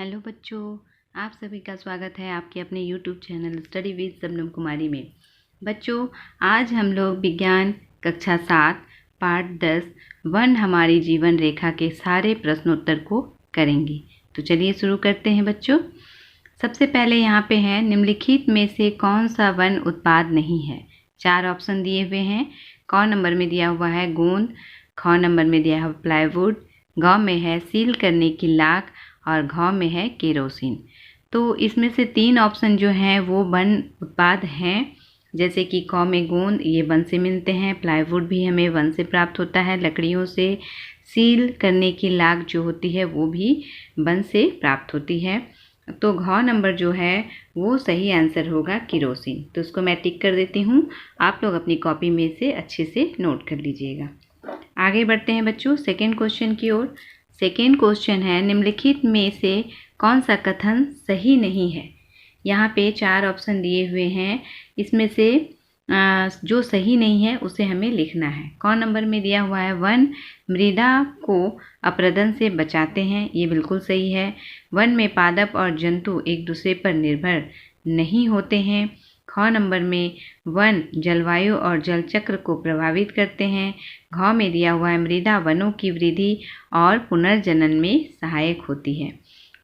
Hello बच्चों, आप सभी का स्वागत है आपके अपने YouTube channel study with Shabnam Kumari में। बच्चों, आज हम लोग विज्ञान कक्षा 7 पाठ 10 वन हमारी जीवन रेखा के सारे प्रश्नोत्तर को करेंगे। तो चलिए शुरू करते हैं बच्चों। सबसे पहले यहाँ पे है, निम्नलिखित में से कौन सा वन उत्पाद नहीं है। 4 ऑप्शन दिए हुए हैं। क नंबर में दिया हुआ है गोंद, ख नंबर में दिया हुआ प्लाईवुड, ग में है सील करने की लाख और घ में है केरोसिन। तो इसमें से 3 ऑप्शन जो हैं वो वन उत्पाद हैं, जैसे कि क में गोंद, ये वन से मिलते हैं। प्लाईवुड भी हमें वन से प्राप्त होता है, लकड़ियों से। सील करने की लाख जो होती है वो भी वन से प्राप्त होती है। तो घ नंबर जो है वो सही आंसर होगा केरोसिन। तो इसको मैं टिक कर देती हूँ, आप लोग अपनी कॉपी में से अच्छे से नोट कर लीजिएगा। आगे बढ़ते हैं बच्चों सेकेंड क्वेश्चन की ओर। सेकेंड क्वेश्चन है, निम्नलिखित में से कौन सा कथन सही नहीं है। यहाँ पे 4 ऑप्शन दिए हुए हैं, इसमें से जो सही नहीं है उसे हमें लिखना है। क नंबर में दिया हुआ है वन मृदा को अपरदन से बचाते हैं, ये बिल्कुल सही है। वन में पादप और जंतु एक दूसरे पर निर्भर नहीं होते हैं। ख नंबर में वन जलवायु और जल चक्र को प्रभावित करते हैं। घ में दिया हुआ है मृदा वनों की वृद्धि और पुनर्जनन में सहायक होती है।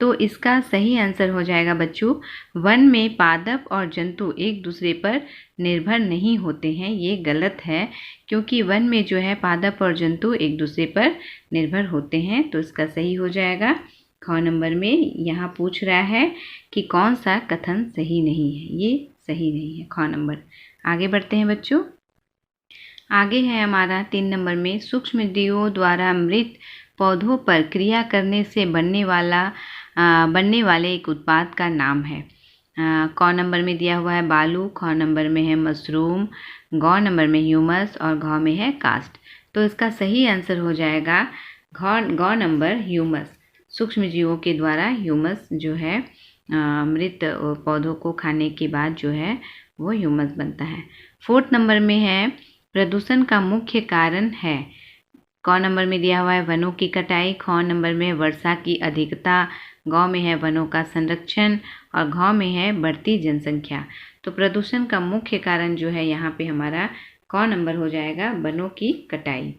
तो इसका सही आंसर हो जाएगा बच्चों, वन में पादप और जंतु एक दूसरे पर निर्भर नहीं होते हैं। ये गलत है, क्योंकि वन में जो है पादप और जंतु एक दूसरे पर निर्भर होते हैं। तो इसका सही हो जाएगा ख नंबर में। यहाँ पूछ रहा है कि कौन सा कथन सही नहीं है, ये सही नहीं है ख नंबर। आगे बढ़ते हैं बच्चों। आगे है हमारा 3 नंबर में, सूक्ष्म जीवों द्वारा मृत पौधों पर क्रिया करने से बनने वाले एक उत्पाद का नाम है। क नंबर में दिया हुआ है बालू, ख नंबर में है मशरूम, ग नंबर में ह्यूमस और घ में है कास्ट। तो इसका सही आंसर हो जाएगा ग नंबर ह्यूमस। सूक्ष्म जीवों के द्वारा ह्यूमस जो है मृत पौधों को खाने के बाद जो है वो ह्यूमस बनता है। 4 नंबर में है, प्रदूषण का मुख्य कारण है। क नंबर में दिया हुआ है वनों की कटाई, ख नंबर में वर्षा की अधिकता, ग में है वनों का संरक्षण और घ में है बढ़ती जनसंख्या। तो प्रदूषण का मुख्य कारण जो है यहाँ पे हमारा क नंबर हो जाएगा, वनों की कटाई।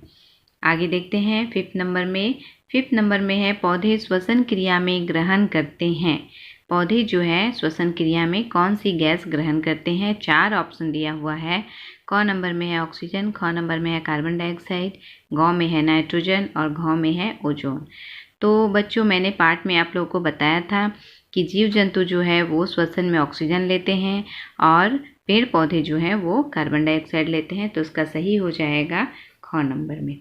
आगे देखते हैं 5 नंबर में। 5 नंबर में है, पौधे श्वसन क्रिया में ग्रहण करते हैं। पौधे जो है श्वसन क्रिया में कौन सी गैस ग्रहण करते हैं। 4 ऑप्शन दिया हुआ है। क नंबर में है ऑक्सीजन, ख नंबर में है कार्बन डाइऑक्साइड, ग में है नाइट्रोजन और घ में है ओजोन। तो बच्चों, मैंने पाठ में आप लोगों को बताया था कि जीव जंतु जो है वो श्वसन में ऑक्सीजन लेते हैं और पेड़ पौधे जो हैं वो कार्बन डाइऑक्साइड लेते हैं। तो इसका सही हो जाएगा ख नंबर में।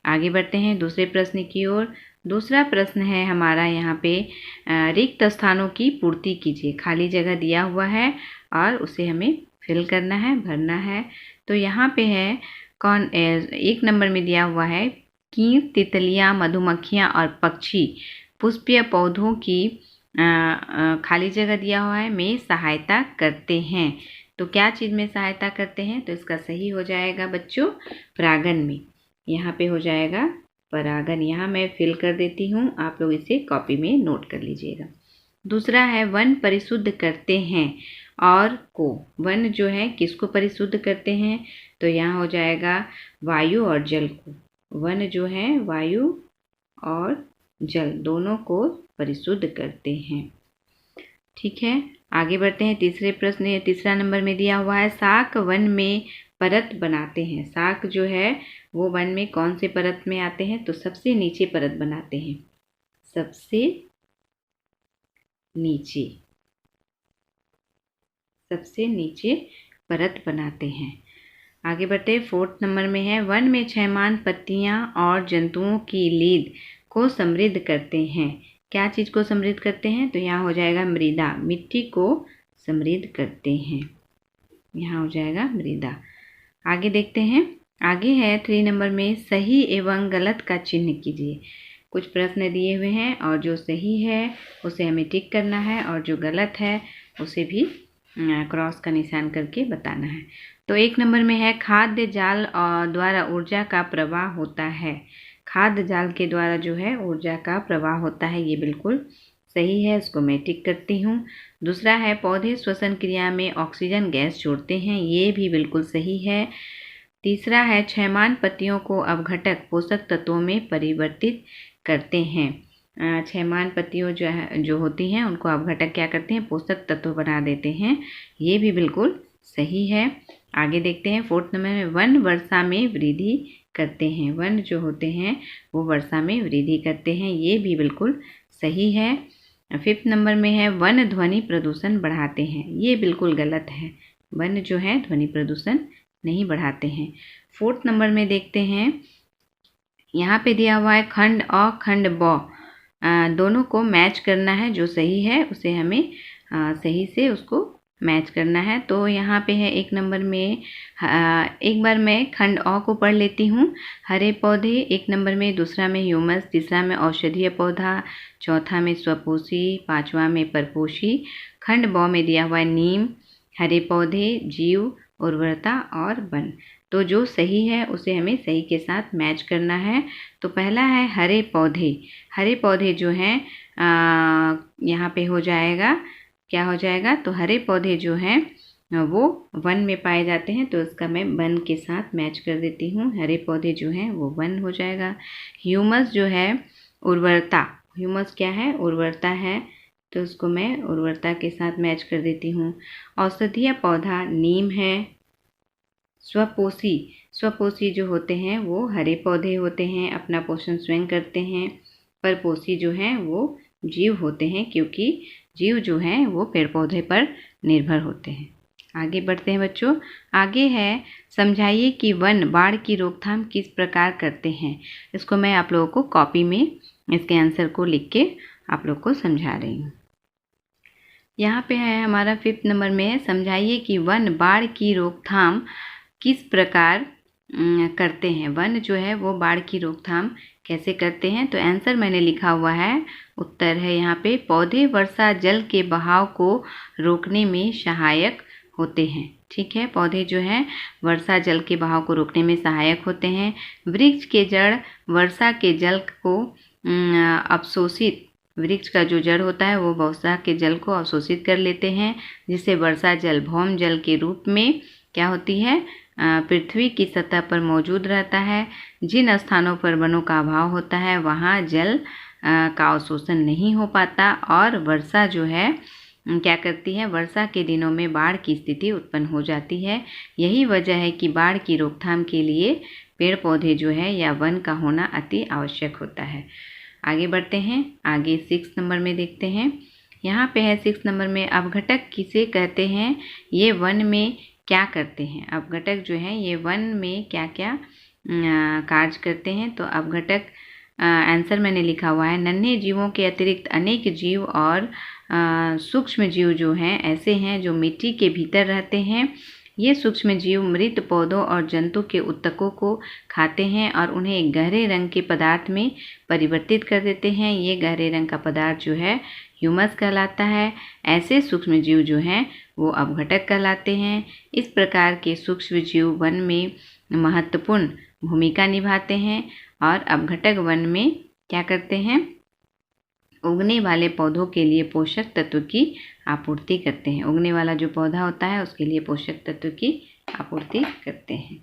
आगे बढ़ते हैं दूसरे प्रश्न की ओर। दूसरा प्रश्न है हमारा यहाँ पे, रिक्त स्थानों की पूर्ति कीजिए। खाली जगह दिया हुआ है और उसे हमें फिल करना है, भरना है। तो यहाँ पे है 1 नंबर में दिया हुआ है, कीट, तितलियाँ, मधुमक्खियाँ और पक्षी पुष्पीय पौधों की खाली जगह दिया हुआ है में सहायता करते हैं। तो क्या चीज़ में सहायता करते हैं। तो इसका सही हो जाएगा बच्चों परागन में। यहाँ पे हो जाएगा परागन। यहाँ मैं फिल कर देती हूँ, आप लोग इसे कॉपी में नोट कर लीजिएगा। दूसरा है, वन परिशुद्ध करते हैं और को। वन जो है किसको परिशुद्ध करते हैं। तो यहाँ हो जाएगा वायु और जल को। वन जो है वायु और जल दोनों को परिशुद्ध करते हैं। ठीक है, आगे बढ़ते हैं तीसरे प्रश्न। तीसरा नंबर में दिया हुआ है, शाक वन में परत बनाते हैं। शाक जो है वो वन में कौन से परत में आते हैं। तो सबसे नीचे परत बनाते हैं, सबसे नीचे परत बनाते हैं। आगे बढ़ते हैं 4 नंबर में है, वन में छैमान पत्तियां और जंतुओं की लीद को समृद्ध करते हैं। क्या चीज़ को समृद्ध करते हैं। तो यहाँ हो जाएगा मृदा, मिट्टी को समृद्ध करते हैं। यहाँ हो जाएगा मृदा। आगे देखते हैं। आगे है 3 नंबर में, सही एवं गलत का चिन्ह कीजिए। कुछ प्रश्न दिए हुए हैं और जो सही है उसे हमें टिक करना है और जो गलत है उसे भी क्रॉस का निशान करके बताना है। तो 1 नंबर में है, खाद्य जाल द्वारा ऊर्जा का प्रवाह होता है। खाद्य जाल के द्वारा जो है ऊर्जा का प्रवाह होता है, ये बिल्कुल सही है, उसको मैं टिक करती हूँ। दूसरा है पौधे श्वसन क्रिया में ऑक्सीजन गैस छोड़ते हैं, ये भी बिल्कुल सही है। तीसरा है क्षयमान पत्तियों को अपघटक पोषक तत्वों में परिवर्तित करते हैं। क्षयमान पत्तियों जो होती हैं उनको अपघटक क्या करते हैं, पोषक तत्व बना देते हैं, ये भी बिल्कुल सही है। आगे देखते हैं 4th नंबर में वन वर्षा में वृद्धि करते हैं। वन जो होते हैं वो वर्षा में वृद्धि करते हैं, ये भी बिल्कुल सही है। 5th नंबर में है वन ध्वनि प्रदूषण बढ़ाते हैं, ये बिल्कुल गलत है। वन जो है ध्वनि प्रदूषण नहीं बढ़ाते हैं। 4th नंबर में देखते हैं, यहाँ पे दिया हुआ है खंड अ खंड ब, दोनों को मैच करना है। जो सही है उसे हमें सही से उसको मैच करना है। तो यहाँ पे है 1 नंबर में, एक बार मैं खंड अ को पढ़ लेती हूँ। हरे पौधे 1 नंबर में, दूसरा में ह्यूमस, तीसरा में औषधीय पौधा, चौथा में स्वपोषी, 5वां में परपोषी। खंड ब में दिया हुआ है नीम, हरे पौधे, जीव, उर्वरता और वन। तो जो सही है उसे हमें सही के साथ मैच करना है। तो पहला है हरे पौधे। हरे पौधे जो हैं यहाँ पे हो जाएगा, क्या हो जाएगा, तो हरे पौधे जो हैं वो वन में पाए जाते हैं, तो इसका मैं वन के साथ मैच कर देती हूँ। हरे पौधे जो हैं वो वन हो जाएगा। ह्यूमस जो है उर्वरता, ह्यूमस क्या है, उर्वरता है, तो उसको मैं उर्वरता के साथ मैच कर देती हूँ। औषधीय पौधा नीम है। स्वपोषी, स्वपोषी जो होते हैं वो हरे पौधे होते हैं, अपना पोषण स्वयं करते हैं। परपोषी जो हैं वो जीव होते हैं, क्योंकि जीव जो हैं वो पेड़ पौधे पर निर्भर होते हैं। आगे बढ़ते हैं बच्चों। आगे है समझाइए कि वन बाढ़ की रोकथाम किस प्रकार करते हैं। इसको मैं आप लोगों को कॉपी में इसके आंसर को लिख के आप लोग को समझा रही हूँ। यहाँ पे है हमारा 5th नंबर में, समझाइए कि वन बाढ़ की रोकथाम किस प्रकार करते हैं। वन जो है वो बाढ़ की रोकथाम कैसे करते हैं। तो आंसर मैंने लिखा हुआ है, उत्तर है यहाँ पे, पौधे वर्षा जल के बहाव को रोकने में सहायक होते हैं। ठीक है, पौधे जो हैं वर्षा जल के बहाव को रोकने में सहायक होते हैं। वृक्ष के जड़ वर्षा के जल को अवशोषित, वृक्ष का जो जड़ होता है वो वर्षा के जल को अवशोषित कर लेते हैं, जिससे वर्षा जल भौम जल के रूप में क्या होती है, पृथ्वी की सतह पर मौजूद रहता है। जिन स्थानों पर वनों का अभाव होता है वहाँ जल का अवशोषण नहीं हो पाता और वर्षा जो है क्या करती है, वर्षा के दिनों में बाढ़ की स्थिति उत्पन्न हो जाती है। यही वजह है कि बाढ़ की रोकथाम के लिए पेड़ पौधे जो है या वन का होना अति आवश्यक होता है। आगे बढ़ते हैं, आगे 6 नंबर में देखते हैं। यहाँ पे है 6 नंबर में, अपघटक किसे कहते हैं, ये वन में क्या करते हैं। अपघटक जो है ये वन में क्या क्या कार्य करते हैं। तो अपघटक आंसर मैंने लिखा हुआ है, नन्हे जीवों के अतिरिक्त अनेक जीव और सूक्ष्म जीव जो हैं ऐसे हैं जो मिट्टी के भीतर रहते हैं। ये सूक्ष्म जीव मृत पौधों और जंतु के उत्तकों को खाते हैं और उन्हें गहरे रंग के पदार्थ में परिवर्तित कर देते हैं। ये गहरे रंग का पदार्थ जो है ह्यूमस कहलाता है। ऐसे सूक्ष्म जीव जो हैं वो अपघटक कहलाते हैं। इस प्रकार के सूक्ष्म जीव वन में महत्वपूर्ण भूमिका निभाते हैं और अपघटक वन में क्या करते हैं, उगने वाले पौधों के लिए पोषक तत्व की आपूर्ति करते हैं। उगने वाला जो पौधा होता है उसके लिए पोषक तत्व की आपूर्ति करते हैं।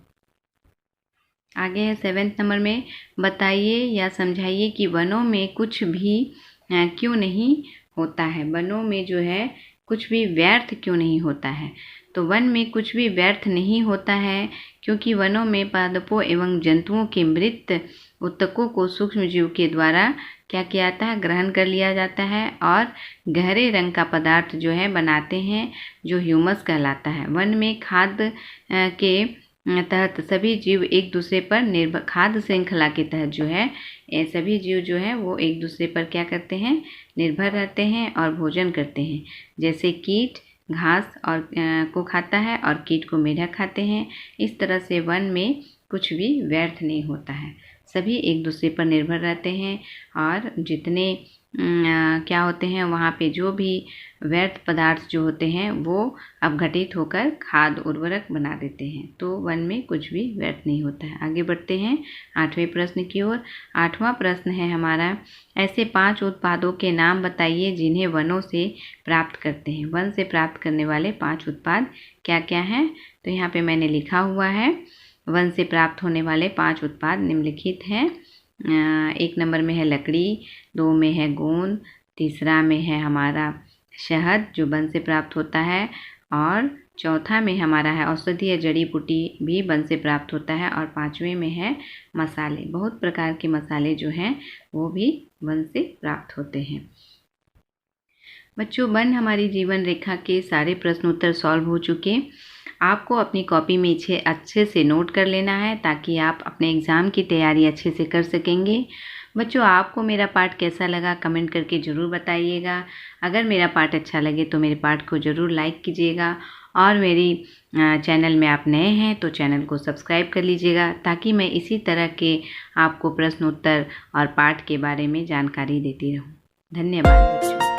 आगे है 7th नंबर में, बताइए या समझाइए कि वनों में कुछ भी क्यों नहीं होता है। वनों में जो है कुछ भी व्यर्थ क्यों नहीं होता है। तो वन में कुछ भी व्यर्थ नहीं होता है क्योंकि वनों में पादपों एवं जंतुओं के मृत उत्तकों को सूक्ष्म जीव के द्वारा क्या किया जाता है, ग्रहण कर लिया जाता है और गहरे रंग का पदार्थ जो है बनाते हैं जो ह्यूमस कहलाता है। वन में खाद्य के तहत सभी जीव एक दूसरे पर निर्भर, खाद्य श्रृंखला के तहत जो है सभी जीव जो है वो एक दूसरे पर क्या करते हैं, निर्भर रहते हैं और भोजन करते हैं। जैसे कीट घास और को खाता है और कीट को मेढक खाते हैं। इस तरह से वन में कुछ भी व्यर्थ नहीं होता है। सभी एक दूसरे पर निर्भर रहते हैं और जितने क्या होते हैं वहाँ पे जो भी व्यर्थ पदार्थ जो होते हैं वो अपघटित होकर खाद उर्वरक बना देते हैं। तो वन में कुछ भी व्यर्थ नहीं होता है। आगे बढ़ते हैं 8वें प्रश्न की ओर। 8वां प्रश्न है हमारा, ऐसे 5 उत्पादों के नाम बताइए जिन्हें वनों से प्राप्त करते हैं। वन से प्राप्त करने वाले 5 उत्पाद क्या क्या हैं? तो यहाँ पे मैंने लिखा हुआ है, वन से प्राप्त होने वाले 5 उत्पाद निम्नलिखित हैं। 1 नंबर में है लकड़ी, 2 में है गोंद, तीसरा में है हमारा शहद जो वन से प्राप्त होता है, और चौथा में हमारा है औषधीय जड़ी बूटी भी वन से प्राप्त होता है, और 5वें में है मसाले। बहुत प्रकार के मसाले जो हैं वो भी वन से प्राप्त होते हैं। बच्चों, वन हमारी जीवन रेखा के सारे प्रश्न उत्तर सॉल्व हो चुके। आपको अपनी कॉपी में इसे अच्छे से नोट कर लेना है ताकि आप अपने एग्ज़ाम की तैयारी अच्छे से कर सकेंगे। बच्चों, आपको मेरा पाठ कैसा लगा कमेंट करके ज़रूर बताइएगा। अगर मेरा पाठ अच्छा लगे तो मेरे पाठ को ज़रूर लाइक कीजिएगा, और मेरी चैनल में आप नए हैं तो चैनल को सब्सक्राइब कर लीजिएगा ताकि मैं इसी तरह के आपको प्रश्न उत्तर और पाठ के बारे में जानकारी देती रहूँ। धन्यवाद बच्चों।